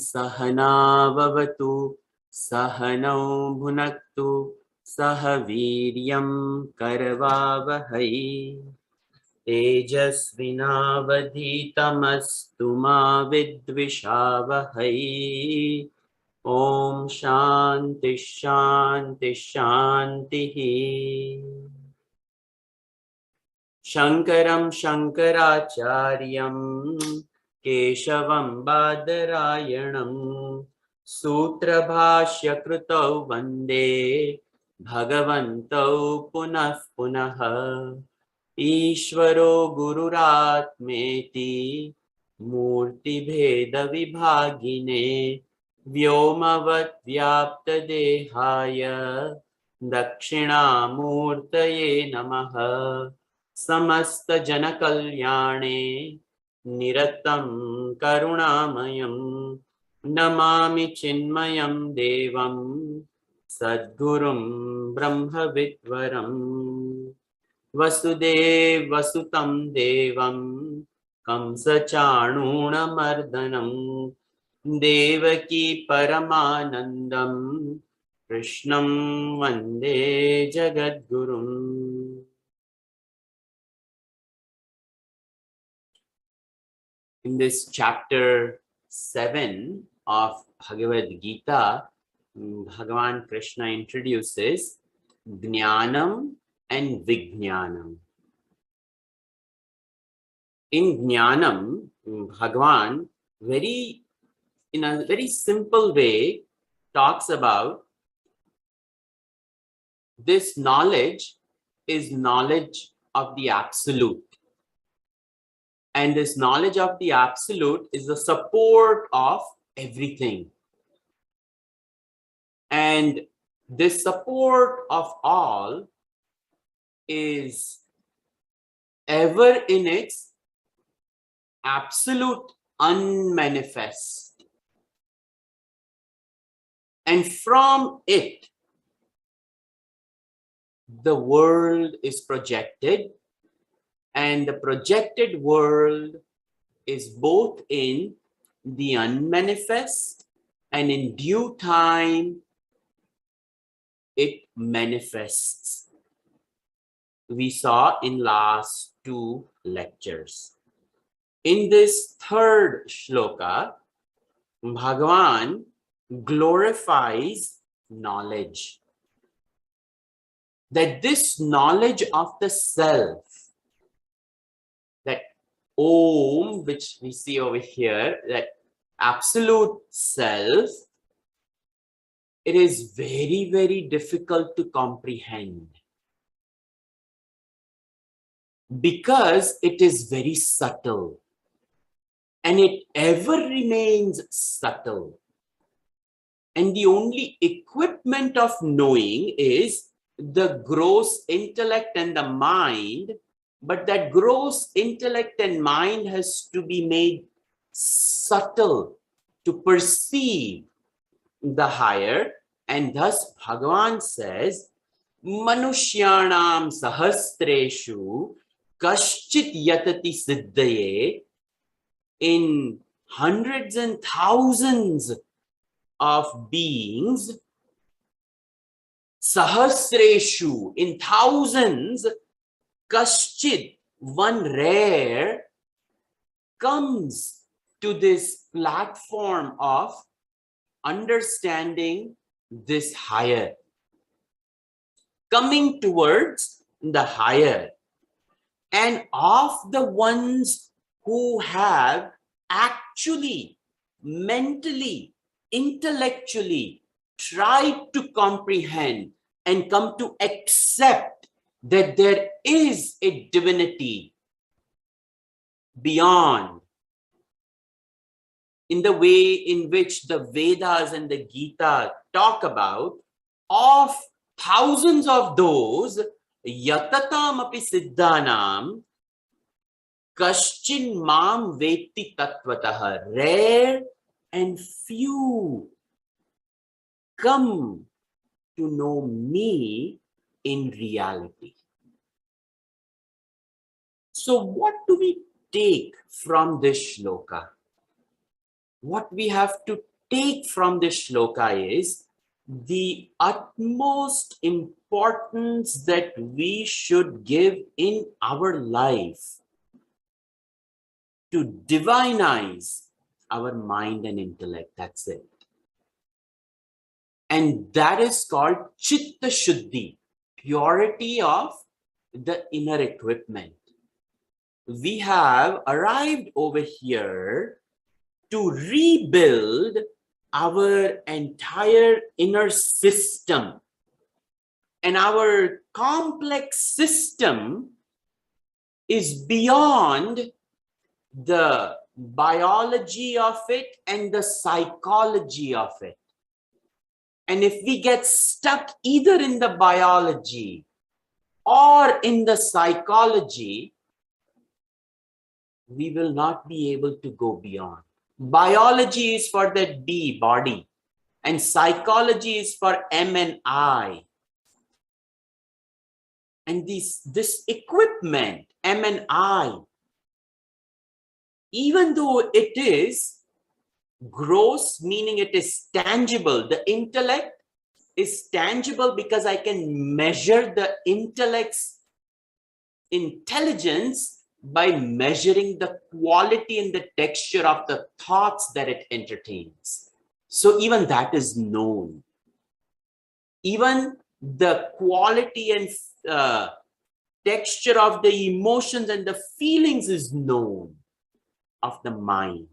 सहनाववतु सहनौ भुनक्तु सह वीर्यं करवावहै तेजस्विनावधीतमस्तु मा विद्विषावहै ॐ शान्ति शान्ति शान्तिः। शङ्करं शङ्कराचार्यं केशवं बादरायणं सूत्रभाष्यकृतौ वन्दे भगवन्तौ पुनः पुनः। ईश्वरो गुरुरात्मेति मूर्तिभेदविभागिने व्योमवद्व्याप्तदेहाय दक्षिणामूर्तये नमः। समस्तजनकल्याणे निरतं करुणामयं नमामि चिन्मयं देवं सद्गुरुं ब्रह्मविद्वरम्। वसुदेव वसुतं देवं कंसचाणूरमर्दनं देवकी परमानन्दं कृष्णं वन्दे जगद्गुरुम्। In this chapter 7 of Bhagavad Gita, Bhagavan Krishna introduces Jnanam and Vijnanam. In Jnanam, Bhagavan in a very simple way talks about this knowledge is knowledge of the absolute. And this knowledge of the absolute is the support of everything. And this support of all is ever in its absolute unmanifest. And from it, the world is projected. And the projected world is both in the unmanifest and in due time it manifests. We saw in last 2 lectures. In this third shloka, Bhagavan glorifies knowledge. That this knowledge of the self, that Om, which we see over here, that absolute self, it is very, very difficult to comprehend because it is very subtle and it ever remains subtle. And the only equipment of knowing is the gross intellect and the mind. But that gross intellect and mind has to be made subtle to perceive the higher. And thus Bhagavan says, Manushyanam sahastreshu kaschit yatati siddhaye. In hundreds and thousands of beings, sahasreshu, in thousands, Kaschid, one rare, comes to this platform of understanding this higher, coming towards the higher. And of the ones who have actually, mentally, intellectually tried to comprehend and come to accept that there is a divinity beyond, in the way in which the Vedas and the Gita talk about, of thousands of those, yatatam api siddhanam, kaschin mam veti tattvataha, rare and few come to know me in reality. So what do we take from this shloka? what we have to take from this shloka is the utmost importance that we should give in our life to divinize our mind and intellect. That's it. And that is called chitta shuddhi, purity of the inner equipment. We have arrived over here to rebuild our entire inner system. And our complex system is beyond the biology of it and the psychology of it. And if we get stuck either in the biology or in the psychology, we will not be able to go beyond. Biology is for that B, body, and psychology is for M and I. And this equipment, M and I, even though it is gross, meaning it is tangible, the intellect is tangible because I can measure the intellect's intelligence by measuring the quality and the texture of the thoughts that it entertains. So even that is known. Even the quality and texture of the emotions and the feelings is known of the mind.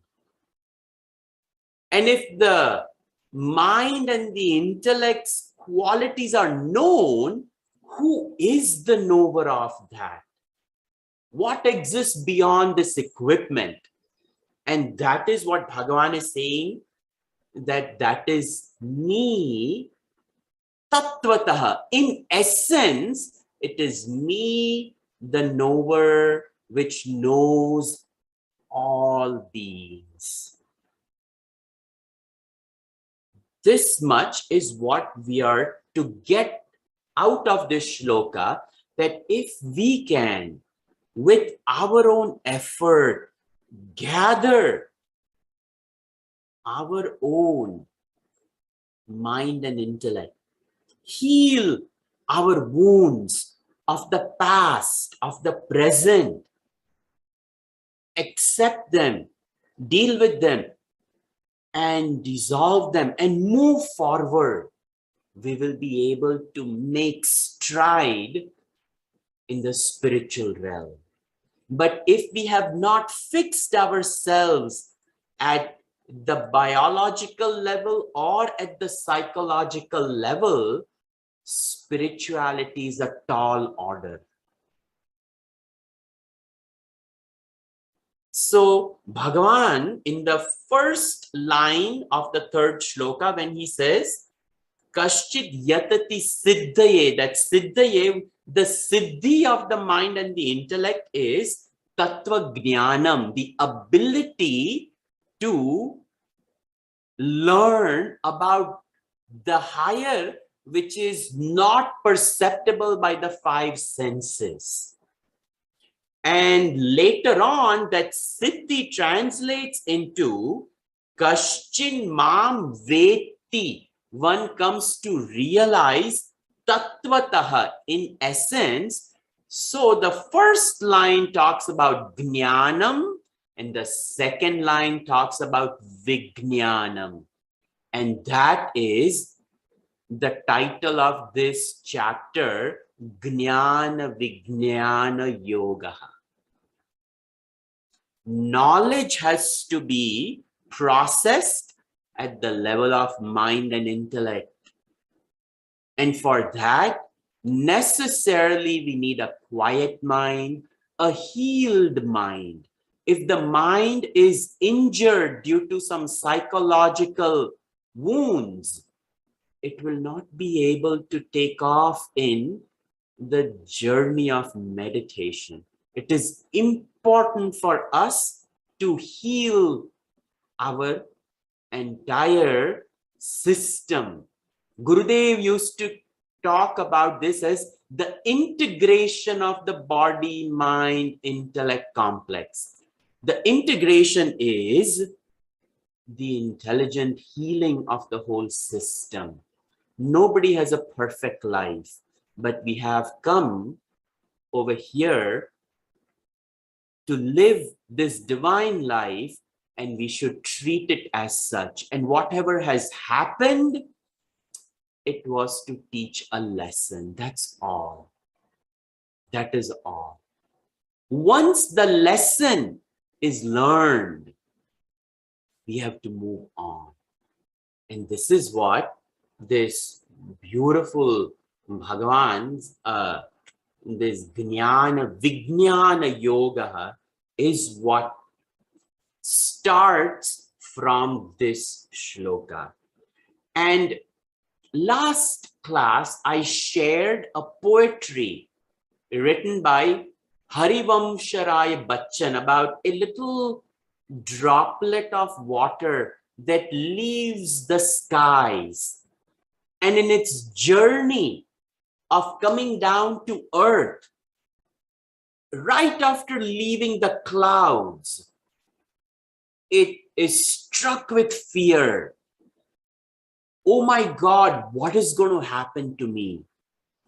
And if the mind and the intellect's qualities are known, who is the knower of that? What exists beyond this equipment? And that is what Bhagavan is saying, that is me tattvataha. In essence, it is me, the knower, which knows all beings. This much is what we are to get out of this shloka, that if we can, with our own effort, gather our own mind and intellect, heal our wounds of the past, of the present, accept them, deal with them, and dissolve them and move forward, we will be able to make stride in the spiritual realm. But if we have not fixed ourselves at the biological level or at the psychological level, spirituality is a tall order. So Bhagavan, in the first line of the third shloka, when he says, Kashchit yatati siddhaye, that siddhaye, the siddhi of the mind and the intellect is tattva jnanam, the ability to learn about the higher, which is not perceptible by the five senses. And later on, that siddhi translates into Kaschin mam veti. One comes to realize tattvataha, in essence. So the first line talks about jnanam, and the second line talks about vijnanam. And that is the title of this chapter, Jnana Vijnana Yoga. Knowledge has to be processed at the level of mind and intellect. And for that, necessarily we need a quiet mind, a healed mind. If the mind is injured due to some psychological wounds, it will not be able to take off in the journey of meditation. It is important for us to heal our entire system. Gurudev used to talk about this as the integration of the body, mind, intellect complex. The integration is the intelligent healing of the whole system. Nobody has a perfect life, but we have come over here to live this divine life, and we should treat it as such. And whatever has happened, it was to teach a lesson. That's all. That is all. Once the lesson is learned, we have to move on. And this is what this beautiful Bhagavan's, this Jnana, Vijnana Yoga is what starts from this shloka. And last class, I shared a poetry written by Harivamsharay Bachchan about a little droplet of water that leaves the skies. And in its journey of coming down to earth, right after leaving the clouds, it is struck with fear. Oh my God, what is going to happen to me?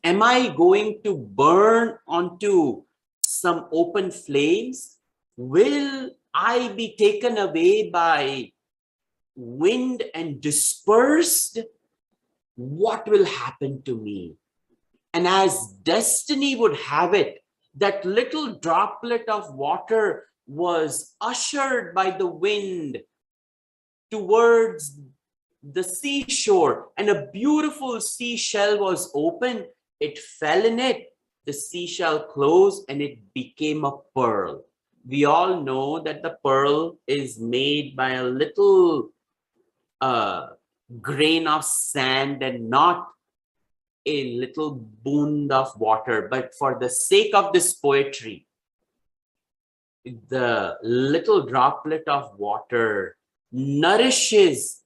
Am I going to burn onto some open flames? Will I be taken away by wind and dispersed? What will happen to me? And as destiny would have it, that little droplet of water was ushered by the wind towards the seashore, and a beautiful seashell was open. It fell in it, the seashell closed, and it became a pearl. We all know that the pearl is made by a little grain of sand and not a little bund of water. But for the sake of this poetry, the little droplet of water nourishes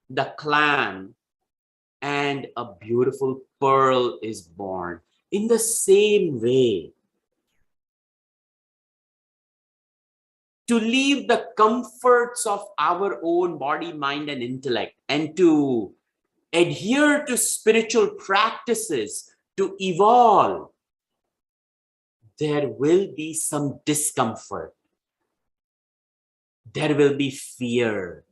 the clam, and a beautiful pearl is born. In the same way, to leave the comforts of our own body, mind, and intellect, and to adhere to spiritual practices, to evolve, there will be some discomfort. There will be fear,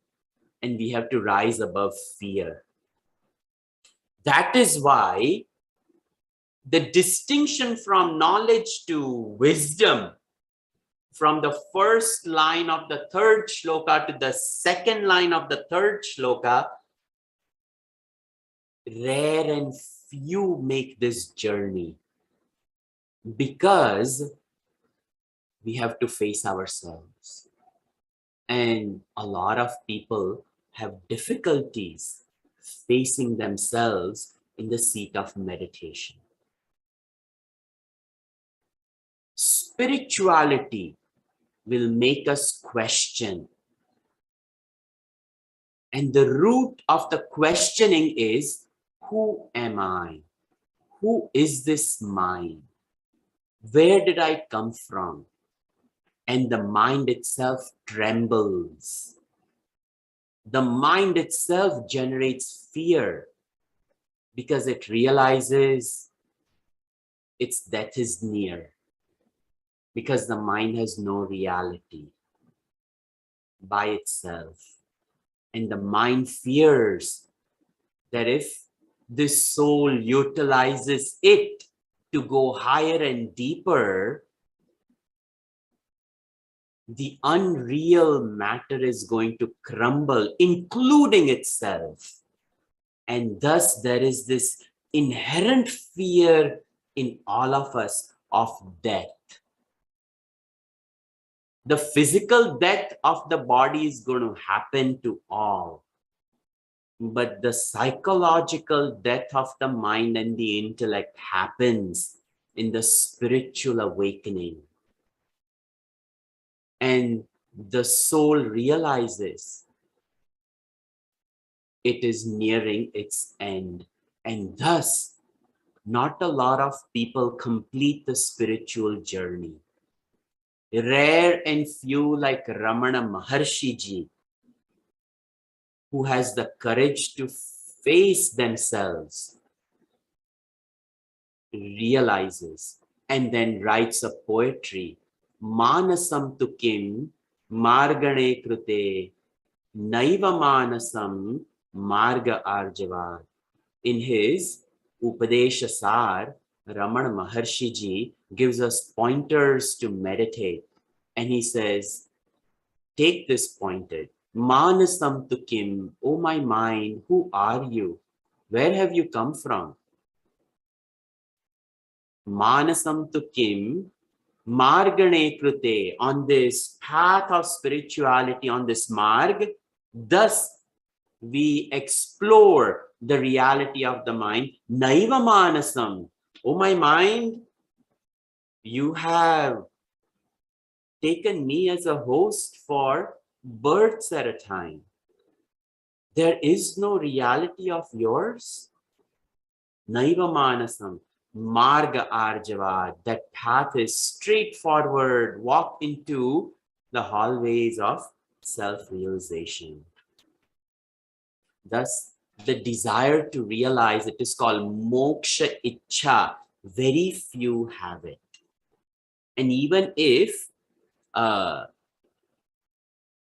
and we have to rise above fear. That is why the distinction from knowledge to wisdom, from the first line of the third shloka to the second line of the third shloka, rare and few make this journey, because we have to face ourselves. And a lot of people have difficulties facing themselves in the seat of meditation. Spirituality will make us question. And the root of the questioning is, who am I? Who is this mind? Where did I come from? And the mind itself trembles. The mind itself generates fear because it realizes its death is near, because the mind has no reality by itself. And the mind fears that if this soul utilizes it to go higher and deeper, the unreal matter is going to crumble, including itself. And thus there is this inherent fear in all of us of death. The physical death of the body is going to happen to all. But the psychological death of the mind and the intellect happens in the spiritual awakening. And the soul realizes it is nearing its end. And thus, not a lot of people complete the spiritual journey. Rare and few, like Ramana Maharshi ji, who has the courage to face themselves, realizes, and then writes a poetry. Manasam tu kim margane krute naiva manasam marga arjava. In his Upadesha Sar, Ramana Maharshi ji gives us pointers to meditate. And he says, take this pointer. Manasam tu kim, oh my mind, who are you? Where have you come from? Manasam tu kim, margane krute, on this path of spirituality, on this marg, thus we explore the reality of the mind. Naiva manasam, oh my mind, you have taken me as a host for births at a time. There is no reality of yours. Naiva manasam, marga arjava, that path is straightforward. Walk into the hallways of self-realization. Thus, the desire to realize, it is called moksha ichha. Very few have it. And even if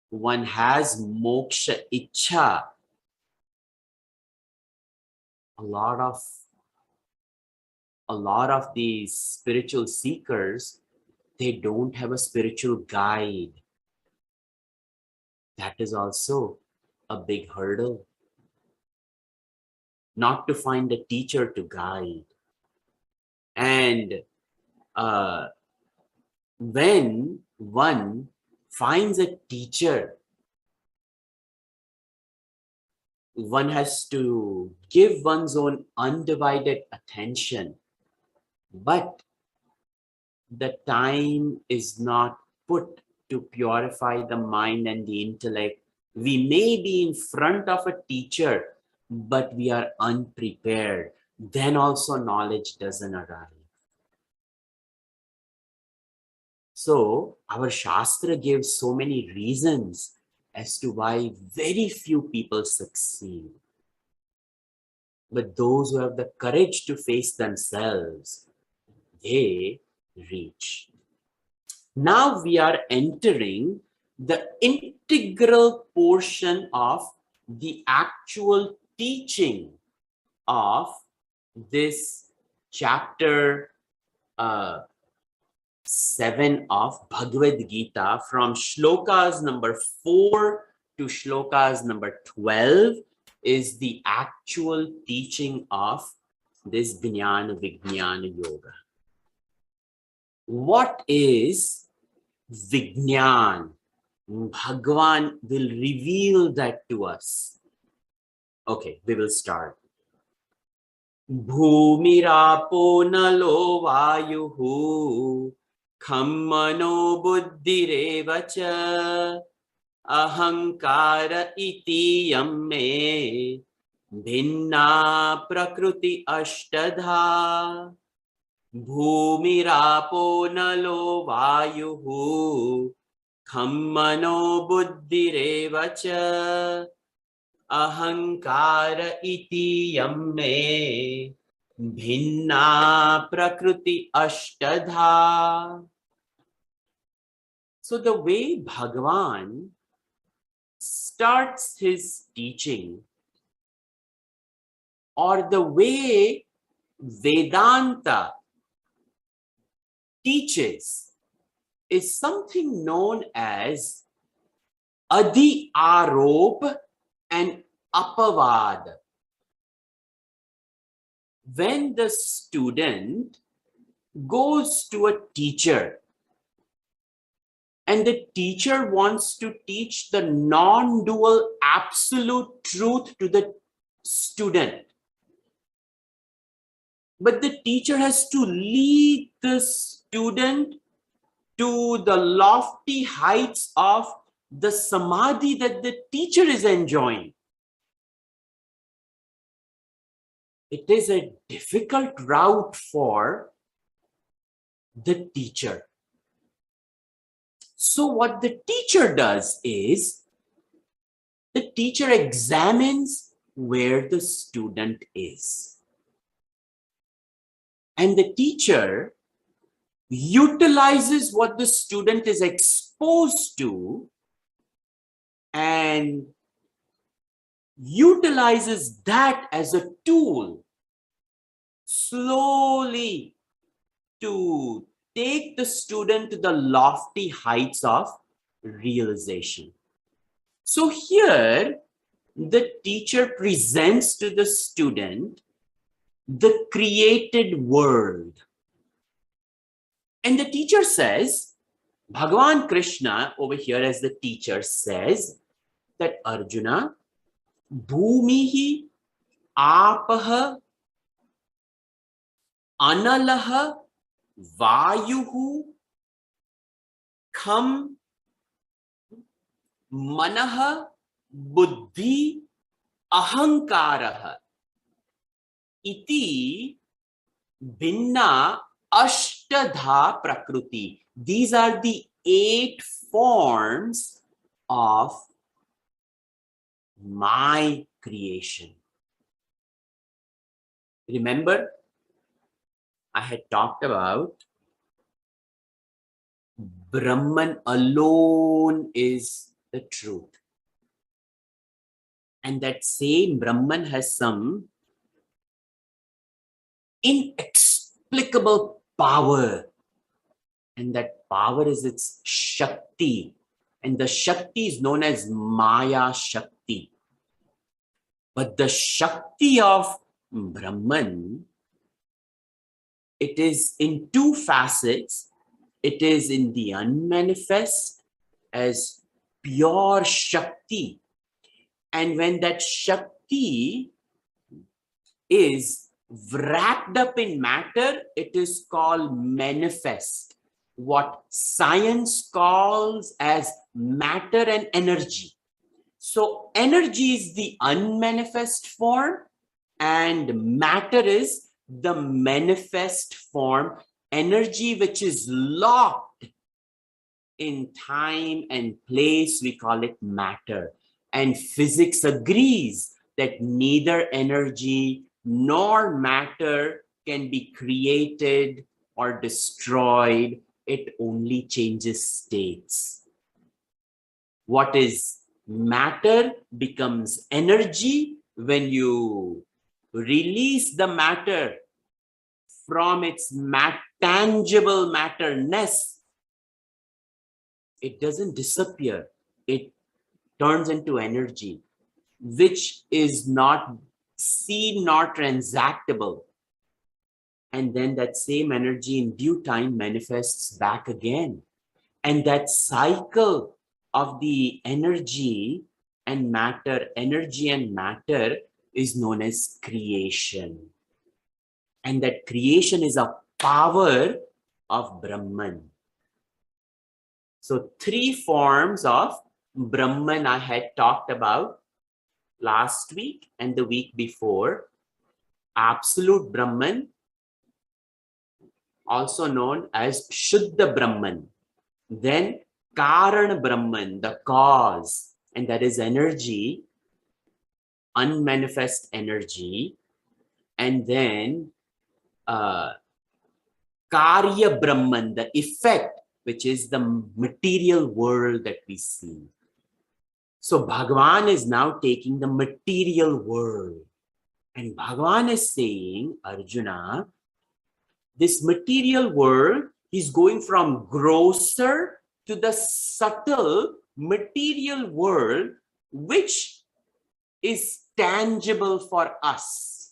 one has moksha ichha, a lot of these spiritual seekers, they don't have a spiritual guide. That is also a big hurdle. Not to find a teacher to guide. And when one finds a teacher, one has to give one's own undivided attention, but the time is not put to purify the mind and the intellect. We may be in front of a teacher, but we are unprepared. Then also knowledge doesn't arrive. So our Shastra gives so many reasons as to why very few people succeed. But those who have the courage to face themselves, they reach. Now we are entering the integral portion of the actual teaching of this chapter 7 of Bhagavad Gita, from shlokas number 4 to shlokas number 12 is the actual teaching of this Jnana Vijnana Yoga. What is Vijnan? Bhagavan will reveal that to us. Okay, we will start. Bhumirapo nalo vayuhu khammano buddhirevacha ahankara iti yamme bhinna prakriti ashtadha. Bhumirapo nalo vayuhu khammano buddhirevacha ahankara iti yamme bhinna prakriti ashtadha. So the way Bhagavan starts his teaching, or the way Vedanta teaches, is something known as Adi Arop and Apavad. When the student goes to a teacher and the teacher wants to teach the non-dual absolute truth to the student, but the teacher has to lead the student to the lofty heights of the samadhi that the teacher is enjoying. It is a difficult route for the teacher. So what the teacher does is, the teacher examines where the student is. And the teacher utilizes what the student is exposed to and utilizes that as a tool slowly to take the student to the lofty heights of realization. So here, the teacher presents to the student the created world. And the teacher says, Bhagavan Krishna over here as the teacher says that Arjuna, Bhumihi Apaha Analaha Vayuhu Kham Manaha Buddhi Ahankaraha Iti Binna Ashtadha Prakruti. These are the 8 forms of my creation. Remember, I had talked about Brahman alone is the truth. And that same Brahman has some inexplicable power. And that power is its Shakti. And the Shakti is known as Maya Shakti. But the Shakti of Brahman, it is in 2 facets. It is in the unmanifest as pure Shakti. And when that Shakti is wrapped up in matter, it is called manifest. What science calls as matter and energy. So energy is the unmanifest form and matter is the manifest form. Energy which is locked in time and place, we call it matter. And physics agrees that neither energy nor matter can be created or destroyed. It only changes states. What is matter becomes energy when you release the matter from its tangible matterness. It doesn't disappear. It turns into energy, which is not seen nor transactable. And then that same energy in due time manifests back again. And that cycle of the energy and matter is known as creation. And that creation is a power of Brahman. So 3 forms of Brahman I had talked about last week and the week before. Absolute Brahman, also known as Shuddha Brahman. Then Karana Brahman, the cause, and that is energy, unmanifest energy. And then Karya Brahman, the effect, which is the material world that we see. So Bhagavan is now taking the material world. And Bhagavan is saying, Arjuna, this material world is going from grosser to the subtle material world, which is tangible for us.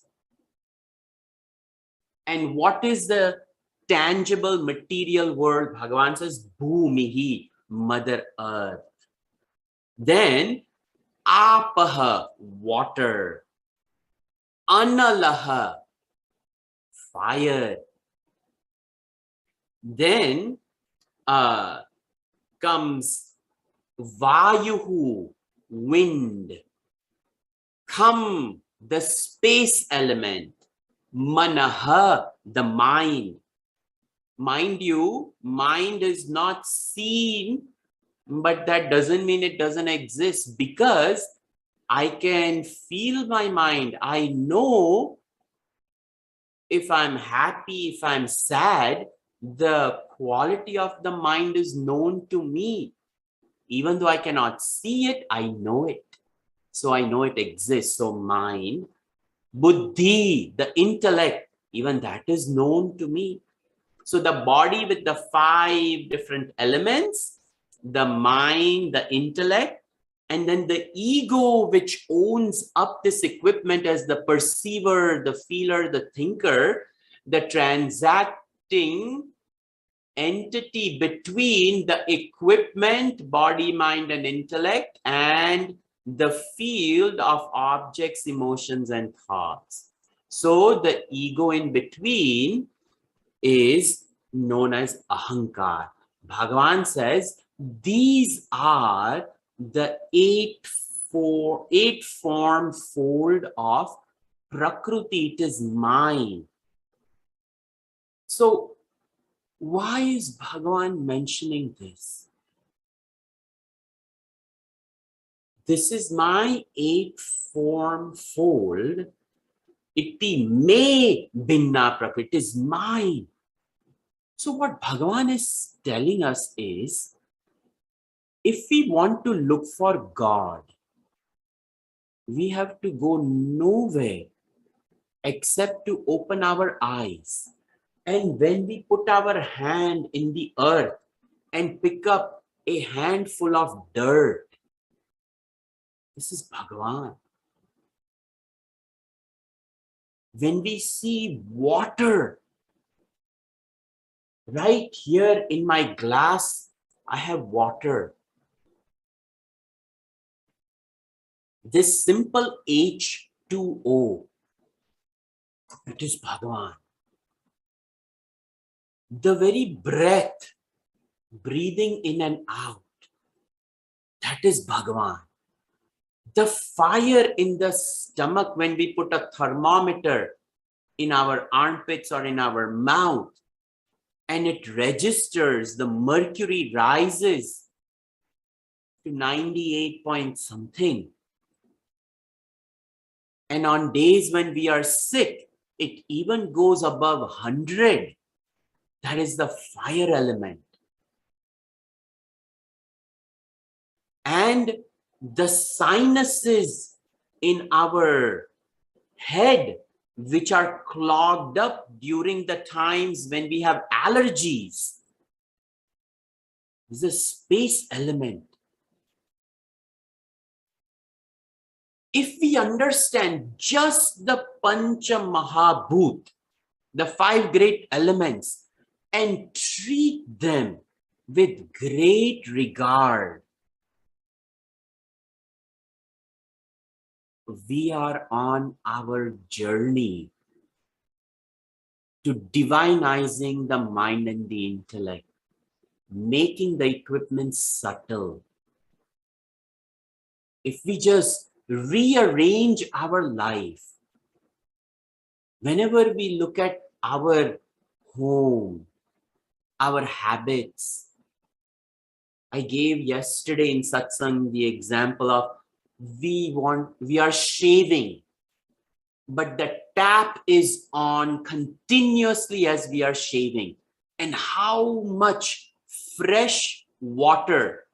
And what is the tangible material world? Bhagavan says, Bhumihi, Mother Earth. Then, Apaha, water. Analaha, fire. Then comes Vayuhu, wind. Kham, the space element. Manaha, the mind. Mind you, mind is not seen, but that doesn't mean it doesn't exist, because I can feel my mind. I know if I'm happy, if I'm sad, the quality of the mind is known to me. Even though I cannot see it, I know it. So I know it exists. So mind, buddhi, the intellect, even that is known to me. So the body with the 5 different elements, the mind, the intellect, and then the ego, which owns up this equipment as the perceiver, the feeler, the thinker, the transacting entity between the equipment, body, mind, and intellect, and the field of objects, emotions, and thoughts. So the ego in between is known as ahankar. Bhagavan says these are the eight form fold of prakriti. It is mind. So why is Bhagavan mentioning this? This is my 8 form fold. Iti me binna prakriti. It is mine. So what Bhagavan is telling us is, if we want to look for God, we have to go nowhere except to open our eyes. And when we put our hand in the earth and pick up a handful of dirt, this is Bhagavan. When we see water, right here in my glass, I have water. This simple H2O, it is Bhagavan. The very breath, breathing in and out, that is Bhagavan. The fire in the stomach when we put a thermometer in our armpits or in our mouth, and it registers, the mercury rises to 98 point something. And on days when we are sick, it even goes above 100. That is the fire element. And the sinuses in our head, which are clogged up during the times when we have allergies, is a space element. If we understand just the Pancha Mahabhut, the 5 great elements, and treat them with great regard, we are on our journey to divinizing the mind and the intellect, making the equipment subtle. If we just rearrange our life, whenever we look at our home, our habits, I gave yesterday in satsang the example of we are shaving, but the tap is on continuously as we are shaving. And how much fresh water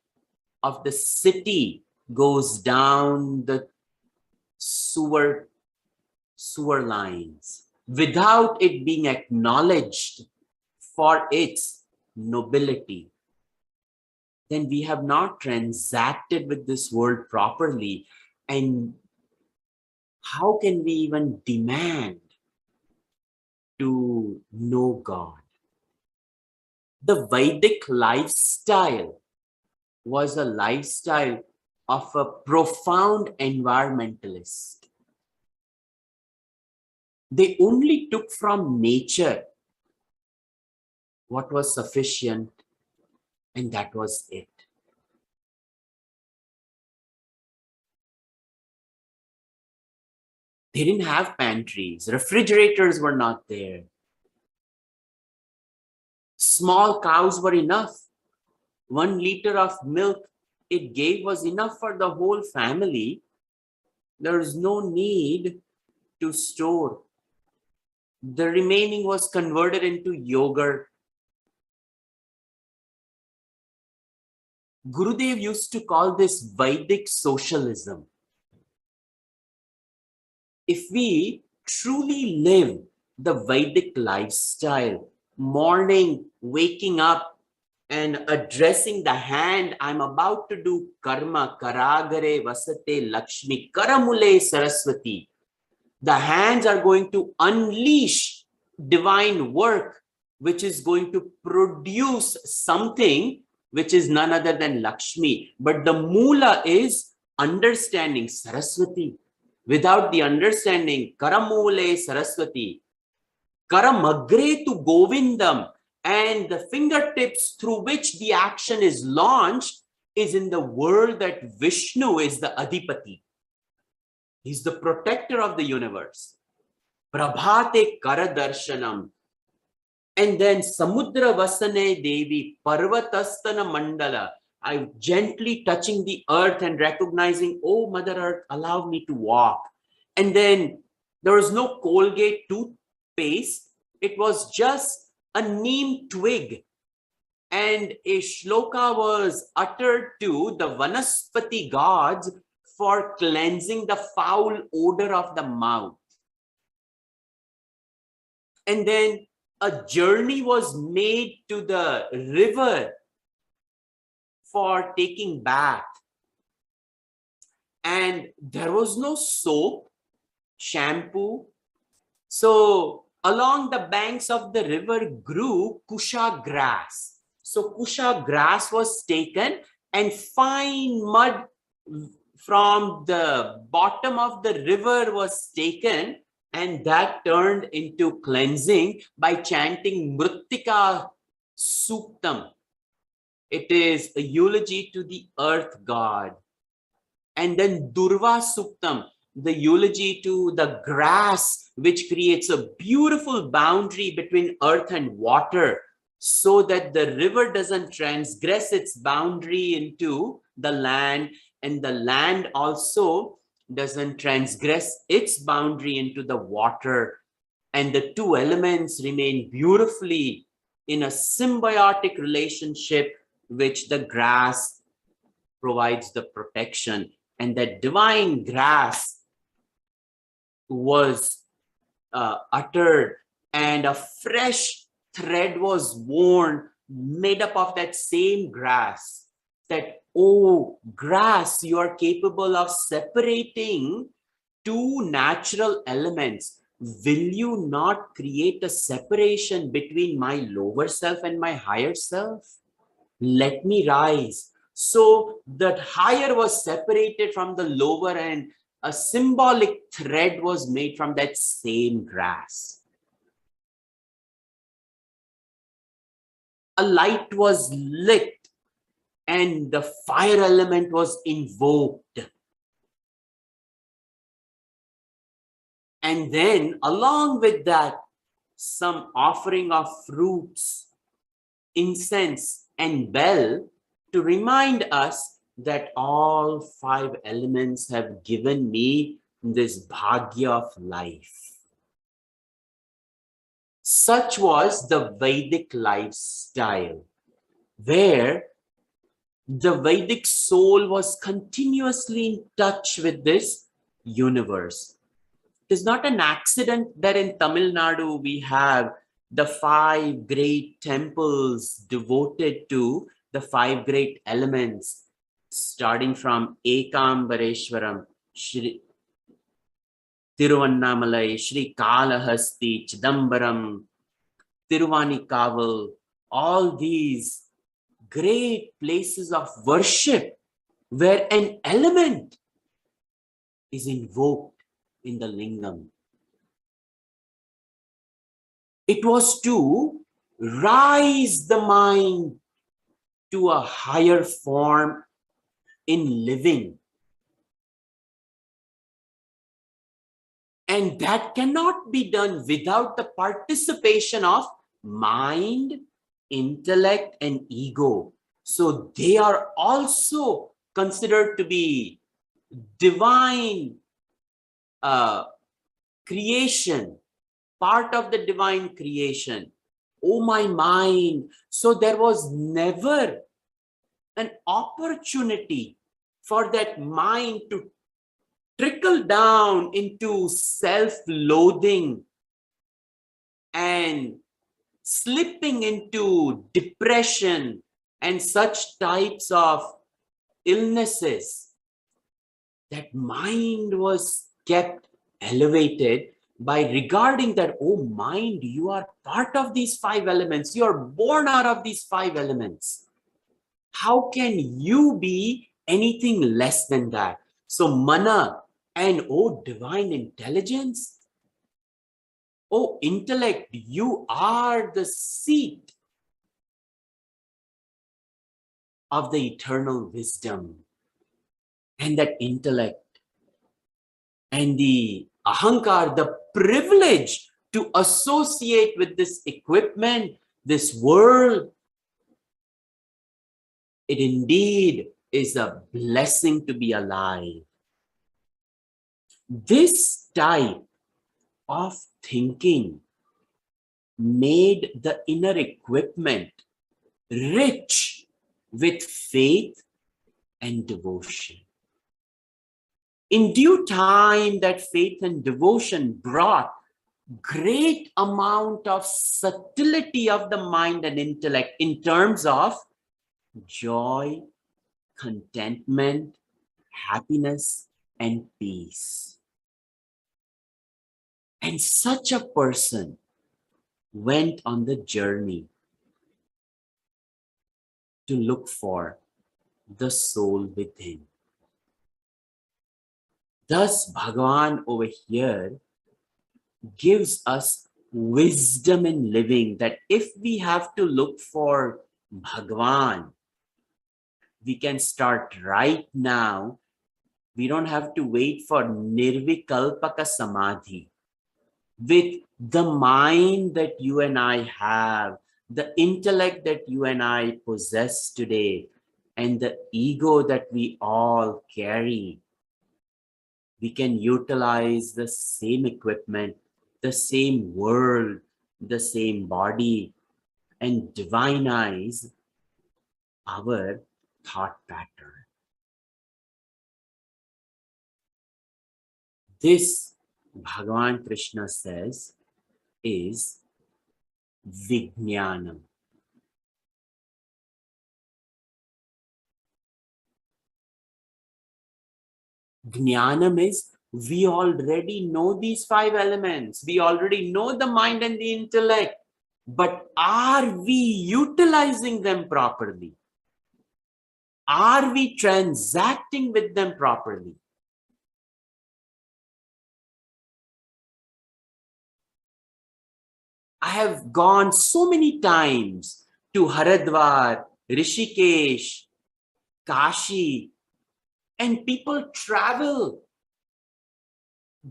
of the city goes down the sewer lines without it being acknowledged for its nobility, then we have not transacted with this world properly. And how can we even demand to know God? The Vedic lifestyle was a lifestyle of a profound environmentalist. They only took from nature what was sufficient, and that was it. They didn't have pantries, refrigerators were not there. Small cows were enough. 1 liter of milk it gave was enough for the whole family. There is no need to store. The remaining was converted into yogurt. Gurudev used to call this Vedic socialism. If we truly live the Vedic lifestyle, morning, waking up and addressing the hand, I'm about to do karma, karagare vasate Lakshmi, karamule Saraswati. The hands are going to unleash divine work, which is going to produce something which is none other than Lakshmi. But the Mula is understanding Saraswati. Without the understanding, Karamule Saraswati, Karamagre to Govindam, and the fingertips through which the action is launched is in the world that Vishnu is the Adipati. He's the protector of the universe. Prabhate Karadarshanam. And then Samudra Vasane Devi, Parvatastana Mandala. I'm gently touching the earth and recognizing, oh, Mother Earth, allow me to walk. And then there was no Colgate toothpaste. It was just a neem twig. And a shloka was uttered to the Vanaspati gods for cleansing the foul odor of the mouth. And then a journey was made to the river for taking bath. And there was no soap, shampoo. So along the banks of the river grew kusha grass. So kusha grass was taken and fine mud from the bottom of the river was taken, and that turned into cleansing by chanting Mrittika Suktam. It is a eulogy to the earth god. And then Durva Suktam, the eulogy to the grass, which creates a beautiful boundary between earth and water, so that the river doesn't transgress its boundary into the land, and the land also doesn't transgress its boundary into the water. And the two elements remain beautifully in a symbiotic relationship, which the grass provides the protection. And that divine grass was uttered, and a fresh thread was worn, made up of that same grass. That, oh, grass, you are capable of separating two natural elements. Will you not create a separation between my lower self and my higher self? Let me rise. So that higher was separated from the lower, and a symbolic thread was made from that same grass. A light was lit, and the fire element was invoked. And then along with that, some offering of fruits, incense, and bell to remind us that all five elements have given me this bhagya of life. Such was the Vedic lifestyle, where the Vedic soul was continuously in touch with this universe. It is not an accident that in Tamil Nadu we have the five great temples devoted to the five great elements, starting from Ekambareshwaram, Shri Tiruvannamalai, Shri Kalahasti, Chidambaram, Tiruvanikaval, all these great places of worship where an element is invoked in the lingam. It was to rise the mind to a higher form in living. And that cannot be done without the participation of mind, intellect, and ego. So they are also considered to be divine creation, part of the divine creation. Oh, my mind. So there was never an opportunity for that mind to trickle down into self-loathing and slipping into depression and such types of illnesses. That mind was kept elevated by regarding that, oh, mind, you are part of these five elements. You are born out of these five elements. How can you be anything less than that? So, mana and oh, divine intelligence, oh, intellect, you are the seat of the eternal wisdom. And that intellect and the ahankar, the privilege to associate with this equipment, this world, it indeed is a blessing to be alive. This type of thinking made the inner equipment rich with faith and devotion. In due time, that faith and devotion brought great amount of subtlety of the mind and intellect in terms of joy, contentment, happiness, and peace. And such a person went on the journey to look for the soul within. Thus, Bhagavan over here gives us wisdom in living, that if we have to look for Bhagavan, we can start right now. We don't have to wait for Nirvikalpaka Samadhi. With the mind that you and I have, the intellect that you and I possess today, and the ego that we all carry, we can utilize the same equipment, the same world, the same body, and divinize our thought pattern. This, Bhagavan Krishna says, is Vijnanam. Jnanam is, we already know these five elements. We already know the mind and the intellect. But are we utilizing them properly? Are we transacting with them properly? I have gone so many times to Haridwar, Rishikesh, Kashi, and people travel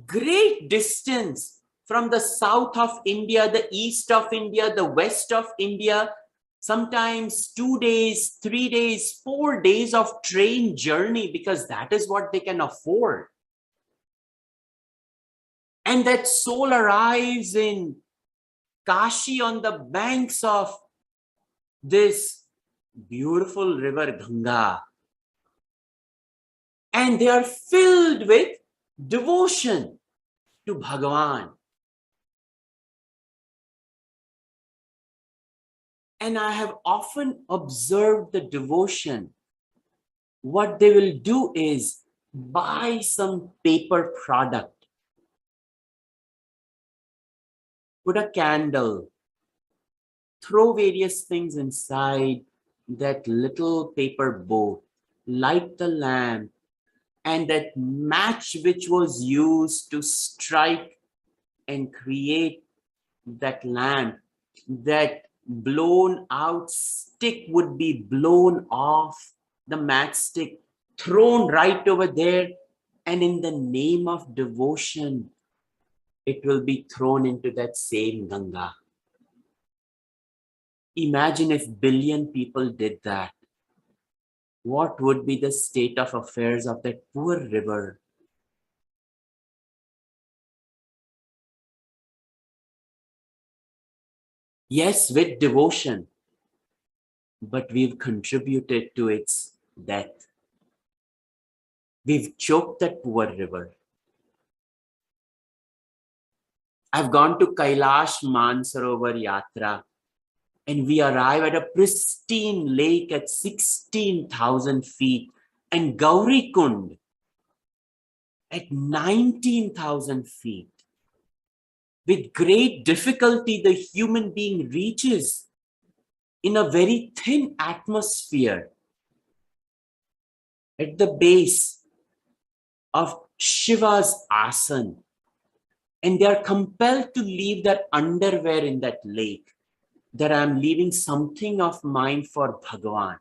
great distance from the south of India, the east of India, the west of India, sometimes 2 days, 3 days, 4 days of train journey, because that is what they can afford. And that soul arrives in Kashi on the banks of this beautiful river Ganga. And they are filled with devotion to Bhagavan. And I have often observed the devotion. What they will do is buy some paper product, put a candle, throw various things inside that little paper boat, light the lamp, and that match which was used to strike and create that lamp, that blown out stick would be blown off the matchstick, thrown right over there, and in the name of devotion, it will be thrown into that same Ganga. Imagine if billion people did that. What would be the state of affairs of that poor river? Yes, with devotion, but we've contributed to its death. We've choked that poor river. I've gone to Kailash Mansarovar Yatra, and we arrive at a pristine lake at 16,000 feet, and Gauri Kund at 19,000 feet. With great difficulty, the human being reaches in a very thin atmosphere at the base of Shiva's asan, and they are compelled to leave their underwear in that lake, that I'm leaving something of mine for Bhagavan.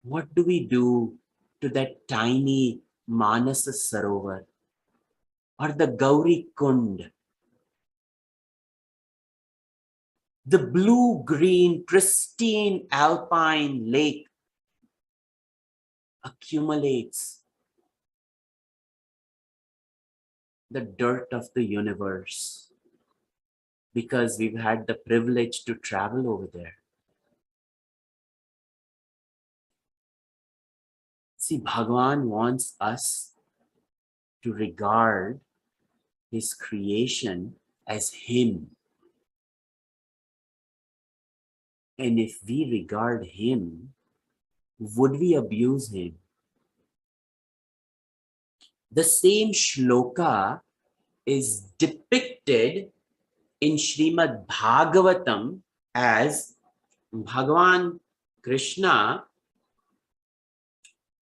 What do we do to that tiny Manasa Sarovar or the Gauri Kund? The blue-green, pristine alpine lake accumulates the dirt of the universe because we've had the privilege to travel over there. See, Bhagavan wants us to regard his creation as him. And if we regard him, would we abuse him? The same shloka is depicted in Srimad Bhagavatam as Bhagavan Krishna,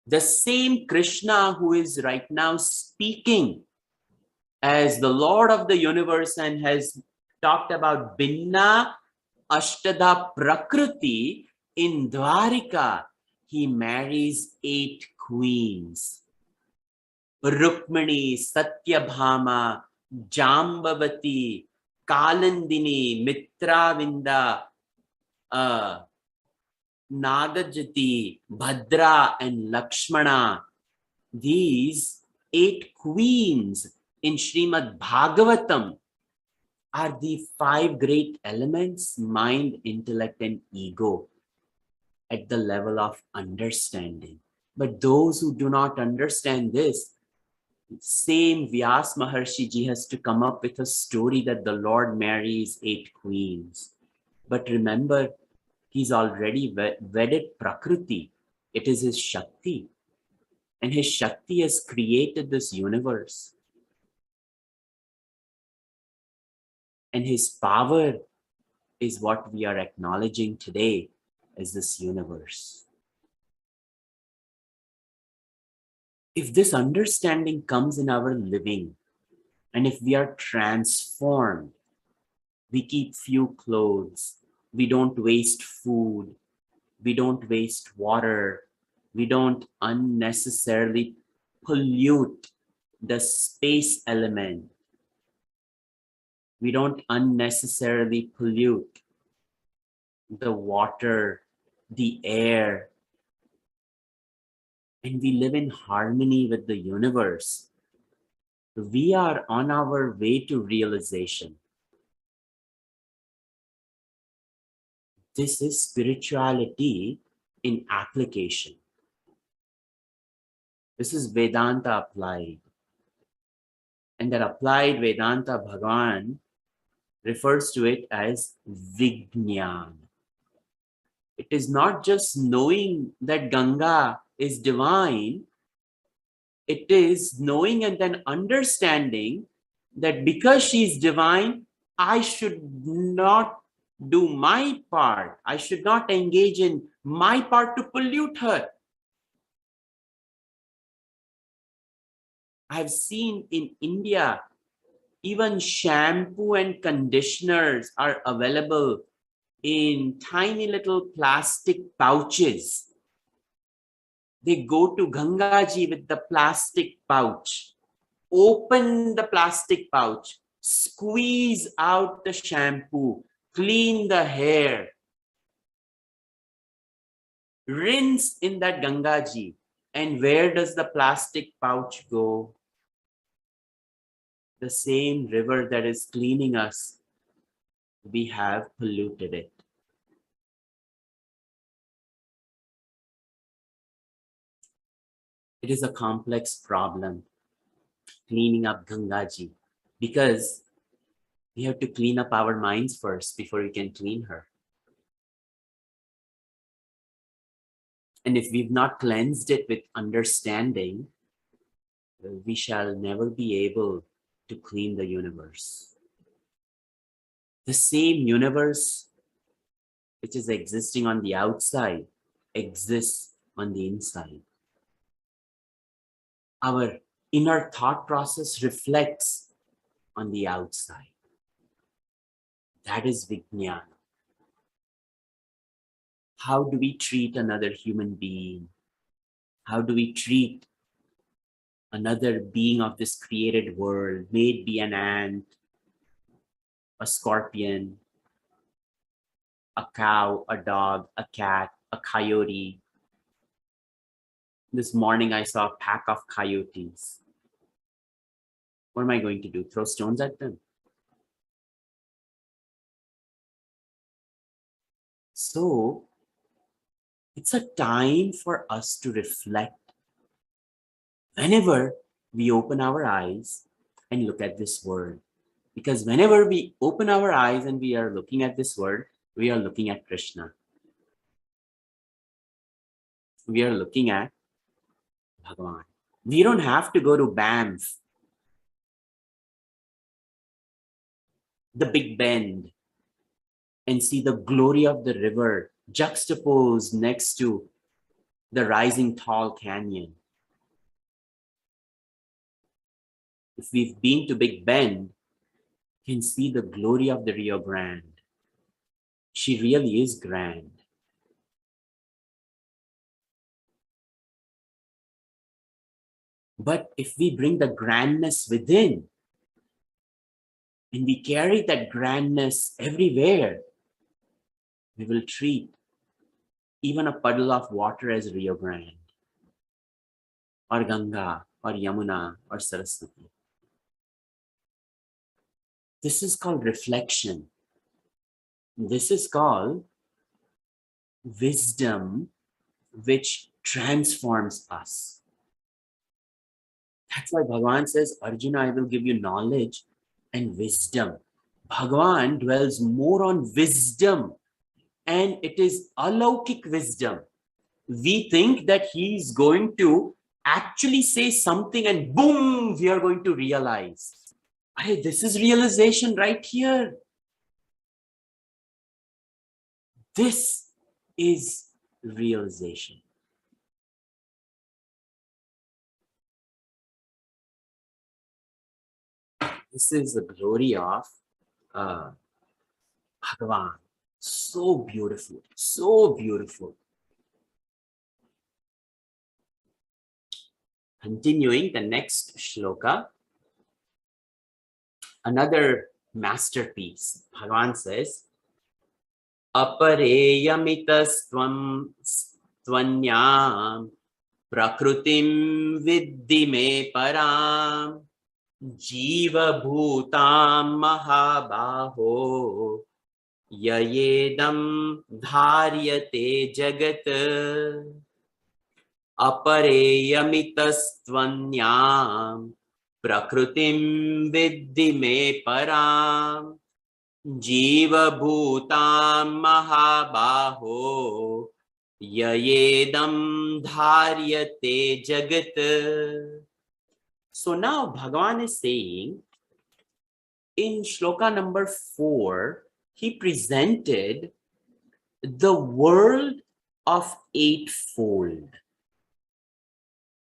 the same Krishna who is right now speaking as the Lord of the universe and has talked about Binna Ashtada Prakriti in Dwarika. He marries 8 queens. Rukmani, Satyabhama, Jambavati, Kalandini, Mitravinda, Nagajati, Bhadra, and Lakshmana. These 8 queens in Srimad Bhagavatam are the 5 great elements: mind, intellect, and ego at the level of understanding. But those who do not understand this, same Vyas Maharshi ji has to come up with a story that the Lord marries 8 queens. But remember, he's already wedded Prakriti. It is his Shakti. And his Shakti has created this universe. And his power is what we are acknowledging today as this universe. If this understanding comes in our living, and if we are transformed, we keep few clothes, we don't waste food, we don't waste water, we don't unnecessarily pollute the space element, we don't unnecessarily pollute the water, the air, and we live in harmony with the universe, we are on our way to realization. This is spirituality in application. This is Vedanta applied. And that applied Vedanta, Bhagavan refers to it as Vijnana. It is not just knowing that Ganga is divine, it is knowing and then understanding that because she is divine, I should not do my part. I should not engage in my part to pollute her. I've seen in India, even shampoo and conditioners are available in tiny little plastic pouches. They go to Gangaji with the plastic pouch, open the plastic pouch, squeeze out the shampoo, clean the hair, rinse in that Gangaji. And where does the plastic pouch go? The same river that is cleaning us we have polluted it. It is a complex problem, cleaning up Gangaji, because we have to clean up our minds first before we can clean her. And if we've not cleansed it with understanding, we shall never be able to clean the universe. The same universe which is existing on the outside exists on the inside. Our inner thought process reflects on the outside. That is Vijnana. How do we treat another human being? How do we treat another being of this created world, may it be an ant, a scorpion, a cow, a dog, a cat, a coyote? This morning I saw a pack of coyotes. What am I going to do? Throw stones at them? So it's a time for us to reflect whenever we open our eyes and look at this world. Because whenever we open our eyes and we are looking at this world, we are looking at Krishna. We are looking at Bhagavan. We don't have to go to Banff, the Big Bend, and see the glory of the river juxtaposed next to the rising tall canyon. If we've been to Big Bend, you can see the glory of the Rio Grande. She really is grand. But if we bring the grandness within, and we carry that grandness everywhere, we will treat even a puddle of water as Rio Grande, or Ganga, or Yamuna, or Saraswati. This is called reflection. This is called wisdom, which transforms us. That's why Bhagavan says, Arjuna, I will give you knowledge and wisdom. Bhagavan dwells more on wisdom, and it is alaukik wisdom. We think that he's going to actually say something and boom, we are going to realize. Hey, this is realization right here. This is realization. This is the glory of Bhagavan. So beautiful, so beautiful. Continuing the next shloka, another masterpiece. Bhagavan says, Apareyamitasvam tvanyam prakrutim vidhi me param jiva bhutam mahabaho yayedam dharyate jagat apareyamitastvanyam prakrutim vidhi me param jiva bhutam mahabaho yayedam dharyate jagat. So now Bhagavan is saying, in shloka number 4, he presented the world of eightfold.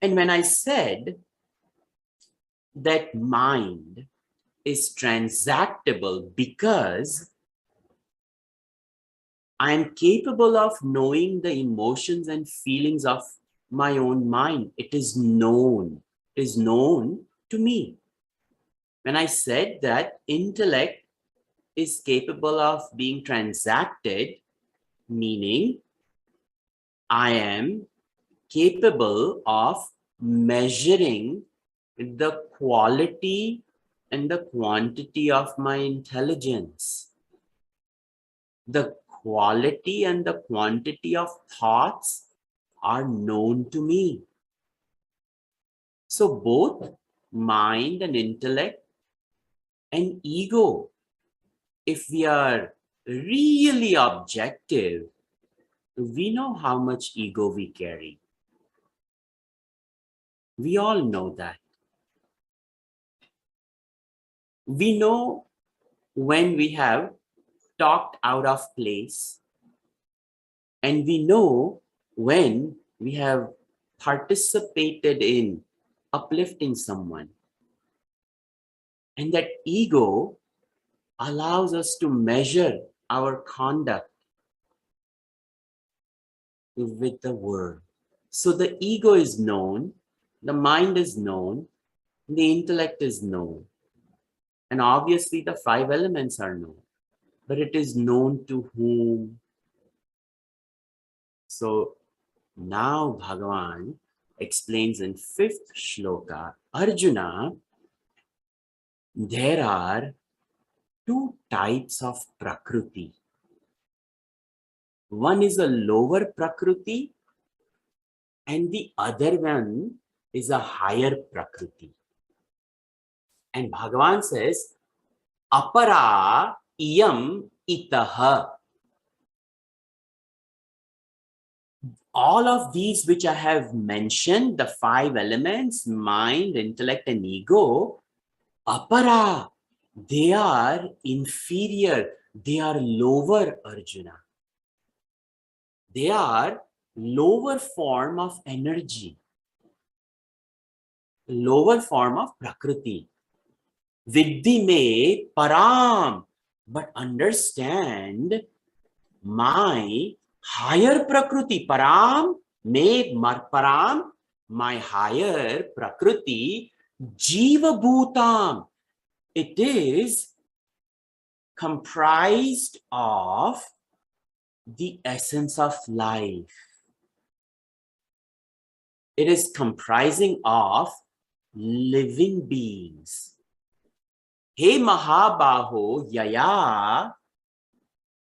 And when I said that mind is transactable because I am capable of knowing the emotions and feelings of my own mind. It is known. It is known to me. When I said that intellect is capable of being transacted, meaning I am capable of measuring the quality and the quantity of my intelligence. The quality and the quantity of thoughts are known to me. So both mind and intellect and ego, if we are really objective, we know how much ego we carry. We all know that. We know when we have talked out of place, and we know when we have participated in uplifting someone. And that ego allows us to measure our conduct with the world. So the ego is known, the mind is known, the intellect is known. And obviously the five elements are known, but it is known to whom? So now Bhagavan explains in 5th shloka, Arjuna, there are two types of prakriti. One is a lower prakriti and the other one is a higher prakriti. And Bhagavan says, Apara iyam itaha. All of these which I have mentioned, the five elements, mind, intellect, and ego, Apara, they are inferior, they are lower, Arjuna. They are lower form of energy, lower form of prakriti. Viddhi me param, but understand my higher prakriti. Param me param, my higher prakriti, jiva bhutam. It is comprised of the essence of life. It is comprising of living beings. He Mahabaho Yaya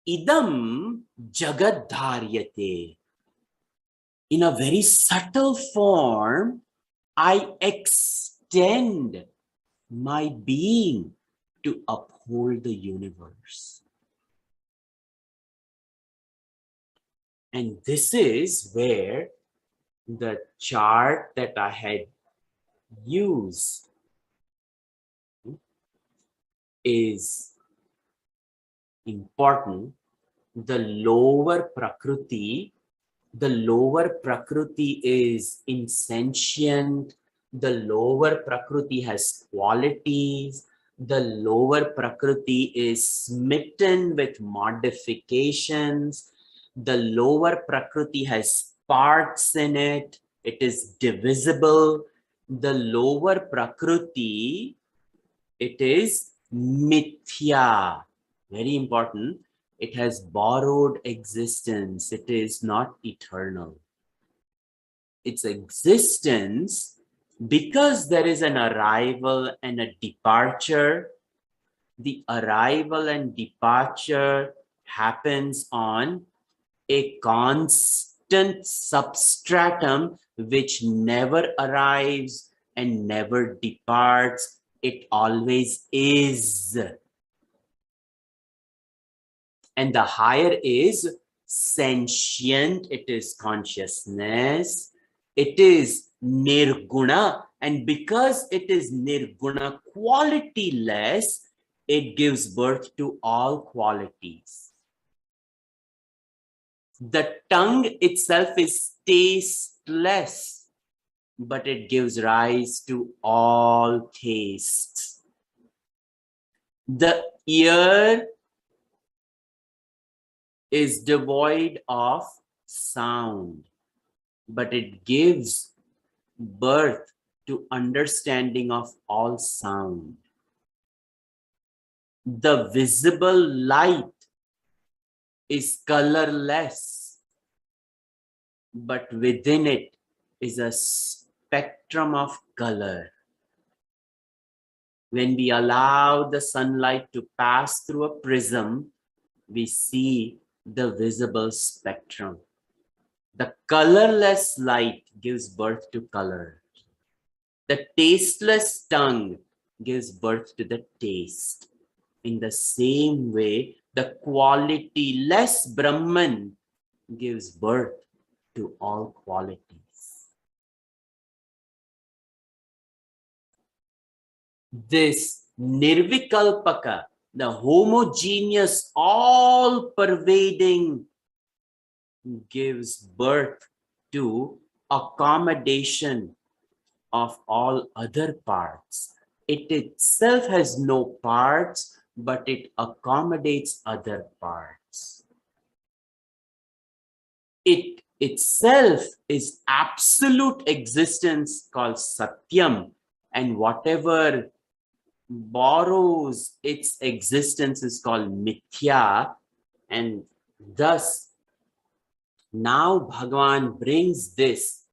Idam Jagad Dharyate. In a very subtle form, I extend my being to uphold the universe. And this is where the chart that I had used is important. The lower prakriti is insentient. The lower prakriti has qualities. The lower prakriti is smitten with modifications. The lower prakriti has parts in it. It is divisible. The lower prakriti, it is mithya. Very important. It has borrowed existence. It is not eternal. Its existence, because there is an arrival and a departure, the arrival and departure happens on a constant substratum which never arrives and never departs. It always is. And the higher is sentient, it is consciousness, it is nirguna, and because it is nirguna, qualityless, it gives birth to all qualities. The tongue itself is tasteless, but it gives rise to all tastes. The ear is devoid of sound, but it gives birth to understanding of all sound. The visible light is colorless, but within it is a spectrum of color. When we allow the sunlight to pass through a prism, we see the visible spectrum. The colorless light gives birth to color. The tasteless tongue gives birth to the taste. In the same way, the quality-less Brahman gives birth to all qualities. This Nirvikalpaka, the homogeneous, all-pervading, gives birth to accommodation of all other parts. It itself has no parts, but it accommodates other parts. It itself is absolute existence called Satyam, and whatever borrows its existence is called Mithya, and thus now Bhagavan brings this,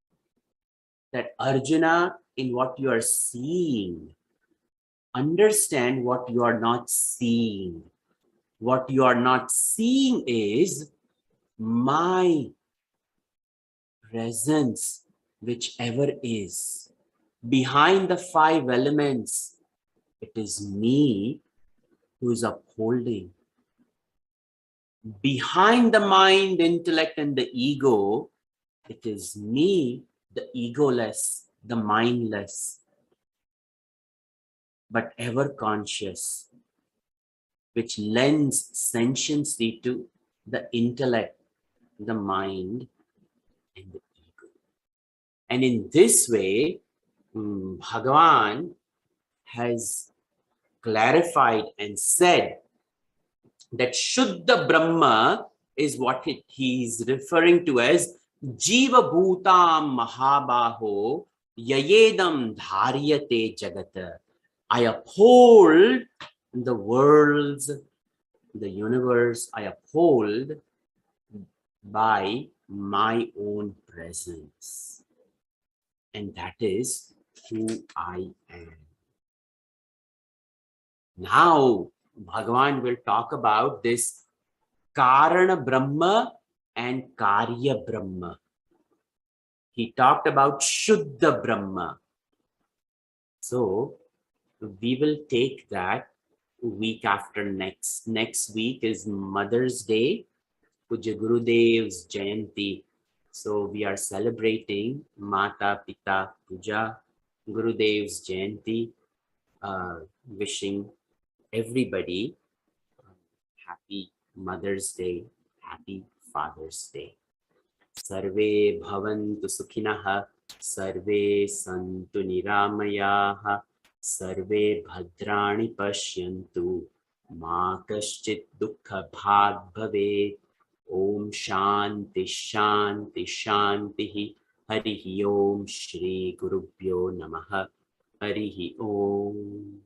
that Arjuna, in what you are seeing, understand what you are not seeing. What you are not seeing is my presence, whichever is. Behind the five elements, it is me who is upholding. Behind the mind, intellect, and the ego, it is me, the egoless, the mindless, but ever conscious, which lends sentiency to the intellect, the mind, and the ego. And in this way, Bhagavan has clarified and said that Shuddha Brahma is what he is referring to as Jiva Bhutam Mahabaho Yayedam Dharyate Jagata. I uphold the worlds, the universe, I uphold by my own presence. And that is who I am. Now, Bhagavan will talk about this Karana Brahma and Karya Brahma. He talked about Shuddha Brahma. So, we will take that week after next. Next week is Mother's Day, Puja Gurudev's Jayanti. So, we are celebrating Mata Pita Puja, Gurudev's Jayanti, wishing everybody happy Mother's Day, happy Father's Day. Sarve bhavantu sukhinah, sarve santu niramayah, sarve bhadrani pashyantu, ma kaschit dukkha bhag bhavet. Om shanti shanti shanti. Harihi Om Shri Gurubhyo Namaha. Harihi Om.